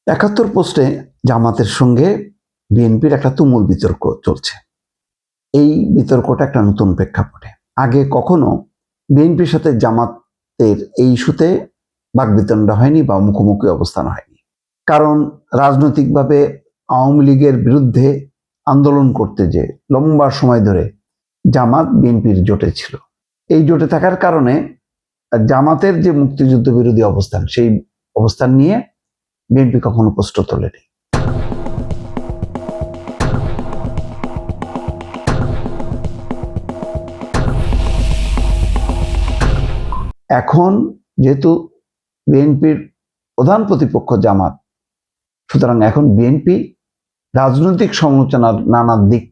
৭১ পোস্টে জামাতের সঙ্গে বিএনপির একটা তুমুল বিতর্ক চলছে। এই বিতর্কটা একটা নতুন প্রেক্ষাপটে। আগে কখনো বিএনপির সাথে জামাতের এই ইস্যুতে বাকবিতণ্ডা হয়নি বা মুখোমুখি অবস্থান হয়নি। কারণ রাজনৈতিকভাবে আওয়ামী লীগের বিরুদ্ধে আন্দোলন করতে যে লম্বা সময় ধরে জামাত বিএনপির জোটে ছিল। এই জোটে থাকার কারণে জামাতের যে মুক্তিযুদ্ধ বিরোধী অবস্থান, সেই অবস্থান নিয়ে বিএনপি কখনো প্রশ্ন তোলেনি। এখন যেহেতু বিএনপির প্রধান প্রতিপক্ষ জামাত, সুতরাং এখন বিএনপি রাজনৈতিক সমালোচনার নানা দিক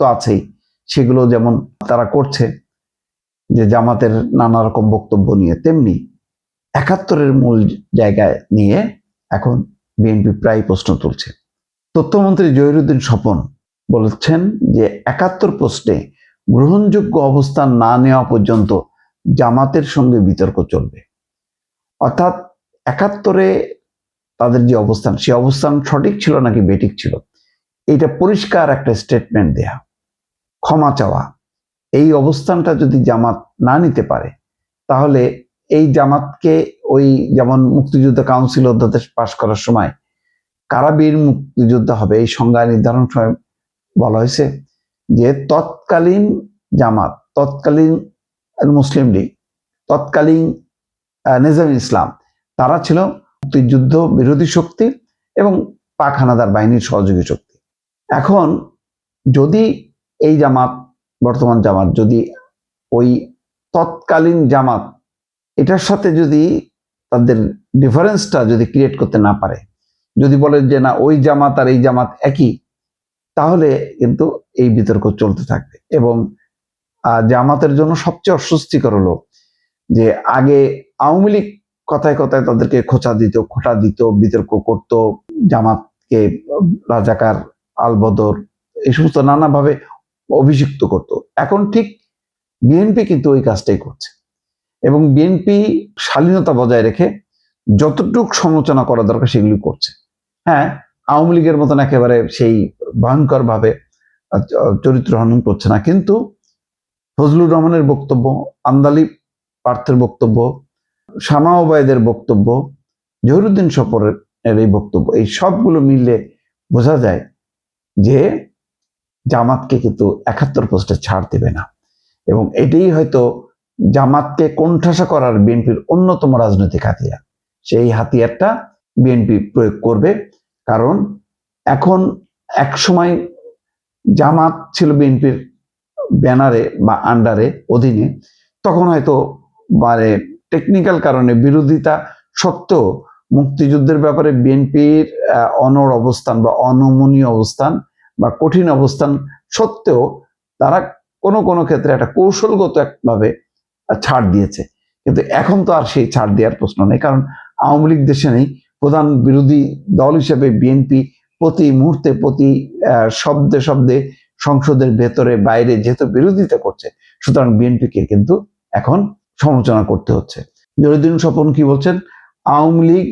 তো আছেই, সেগুলো যেমন তারা করছে যে জামাতের নানা রকম বক্তব্য নিয়ে, তেমনি ৭১-এর মূল জায়গায় নিয়ে এখন বিএনপি প্রায় প্রশ্ন তুলছে। তথ্যমন্ত্রী জহিরুদ্দিন স্বপন বলেছেন যে ৭১ প্রশ্নে গ্রহণযোগ্য অবস্থান না নেওয়া পর্যন্ত জামাতের সঙ্গে বিতর্ক চলবে। অর্থাৎ ৭১-এ তাদের যে অবস্থান, সে অবস্থান সঠিক ছিল নাকি বেঠিক ছিল, এটা পরিষ্কার একটা স্টেটমেন্ট দেয়া, ক্ষমা চাওয়া। এই অবস্থানটা যদি জামাত না নিতে পারে, তাহলে এই জামাতকে ওই যেমন মুক্তিযুদ্ধ কাউন্সিল অধ্যাদেশ পাশ করার সময় কারা বীর মুক্তিযোদ্ধা হবে এই সংজ্ঞা নির্ধারণ সময় বলা হয়েছে যে তৎকালীন জামাত, তৎকালীন মুসলিম লীগ, তৎকালীন নিজাম ইসলাম, তারা ছিল মুক্তিযুদ্ধ বিরোধী শক্তি এবং পাক হানাদার বাহিনীর সহযোগী শক্তি। এখন যদি এই জামাত, বর্তমান জামাত, যদি ওই তৎকালীন জামাত এটার সাথে যদি তাদের ডিফারেন্সটা যদি ক্রিয়েট করতে না পারে, যদি বলে যে না ওই জামাত আর এই জামাত একই, তাহলে কিন্তু এই বিতর্ক চলতে থাকবে। এবং জামাতের জন্য সবচেয়ে অস্বস্তিকর হলো যে আগে আওয়ামী লীগ কথায় কথায় তাদেরকে খোঁচা দিত, বিতর্ক করত, জামাতকে রাজাকার, আলবদর, এই সমস্ত নানাভাবে অভিযুক্ত করত। এখন ঠিক বিএনপি কিন্তু ওই কাজটাই করছে এবং বিএনপি শালীনতা বজায় রেখে যতটুকু সমালোচনা করা দরকার সেগুলি করছে। হ্যাঁ, আওয়ামী লীগের মতন একেবারে সেই ভয়ঙ্কর ভাবে চরিত্র হনন করছে না, কিন্তু ফজলুর রহমানের বক্তব্য, আন্দালি পার্থের বক্তব্য, শামা ওবায়দের বক্তব্য, জহিরুদ্দিন স্বপনের এই বক্তব্য, এই সবগুলো মিললে বোঝা যায় যে জামাতকে কিন্তু ৭১ পোস্টে ছাড় দেবে না। এবং এটাই হয়তো জামাতকে কোণঠাসা করার বিএনপির অন্যতম রাজনৈতিক হাতিয়ার। সেই হাতিয়ারটা বিএনপি প্রয়োগ করবে, কারণ এখন এক সময় জামাত ছিল বিএনপির ব্যানারে বা আন্ডারে, অধীনে, তখন হয়তো মানে টেকনিক্যাল কারণে বিরোধিতা সত্ত্বেও মুক্তিযুদ্ধের ব্যাপারে বিএনপির অনড় অবস্থান বা অনমনীয় অবস্থান বা কঠিন অবস্থান সত্ত্বেও তারা কোনো কোনো ক্ষেত্রে একটা কৌশলগত একভাবে ছাড় দিয়েছে। কিন্তু এখন তো আর সেই ছাড় দেওয়ার প্রশ্ন নেই, কারণ আওয়ামী লীগ দেশে নেই। প্রধান বিরোধী দল হিসেবে বিএনপি প্রতি মুহূর্তে, প্রতি শব্দে শব্দে সংসদের ভেতরে বাইরে যেহেতু বিরোধিতা করছে, সুতরাং বিএনপিকে কিন্তু এখন সমালোচনা করতে হচ্ছে। জহিরুদ্দিন স্বপন কি বলছেন? আওয়ামী লীগ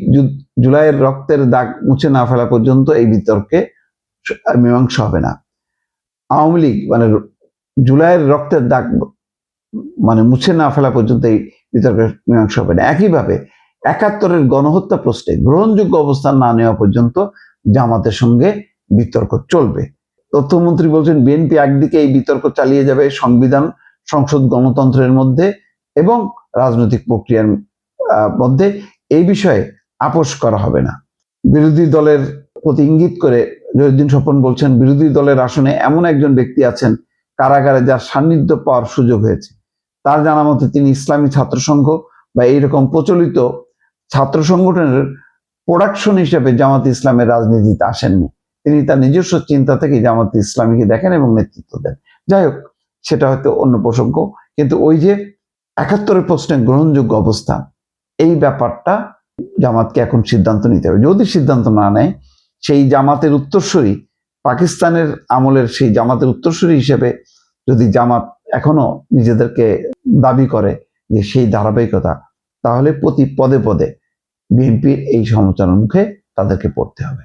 জুলাইয়ের রক্তের দাগ মুছে না ফেলা পর্যন্ত এই বিতর্কে মীমাংসা হবে না। আওয়ামী লীগ মানে জুলাইয়ের রক্তের দাগ মানে মুছে না ফেলা পর্যন্ত এই বিতর্কের মীমাংসা হবে না। একইভাবে ৭১-এর গণহত্যা প্রশ্নে গ্রহণযোগ্য অবস্থান না নেওয়া পর্যন্ত জামাতের সঙ্গে বিতর্ক চলবে। তথ্যমন্ত্রী বলছেন বিএনপি একদিকে এই বিতর্ক চালিয়ে যাবে সংবিধান, সংসদ, গণতন্ত্রের মধ্যে এবং রাজনৈতিক প্রক্রিয়ার মধ্যে, এই বিষয়ে আপোষ করা হবে না। বিরোধী দলের প্রতি ইঙ্গিত করে জহিরুদ্দিন স্বপন বলছেন, বিরোধী দলের আসনে এমন একজন ব্যক্তি আছেন কারাগারে যার সান্নিধ্য পাওয়ার সুযোগ হয়েছে। তার জানা মতে তিনি ইসলামী ছাত্র সংঘ বা এইরকম প্রচলিত ছাত্র সংগঠনের প্রোডাকশন হিসেবে জামাত ইসলামের রাজনীতিতে আসেননি। তিনি তার নিজস্ব চিন্তা থেকে জামাত ইসলামীকে দেখেন এবং নেতৃত্ব দেন। যাই হোক, সেটা হয়তো অন্য প্রসঙ্গ, কিন্তু ওই যে ৭১-এর প্রশ্নে গ্রহণযোগ্য অবস্থান, এই ব্যাপারটা জামাতকে এখন সিদ্ধান্ত নিতে হবে। যদি সিদ্ধান্ত না নেয়, সেই জামাতের উত্তরসূরি, পাকিস্তানের আমলের সেই জামাতের উত্তরসূরি হিসেবে যদি জামাত এখনো নিজেদেরকে দাবি করে যে সেই ধারাবাহিকতা, তাহলে প্রতি পদে পদে বিএনপির এই সমালোচনার মুখে তাদেরকে পড়তে হবে।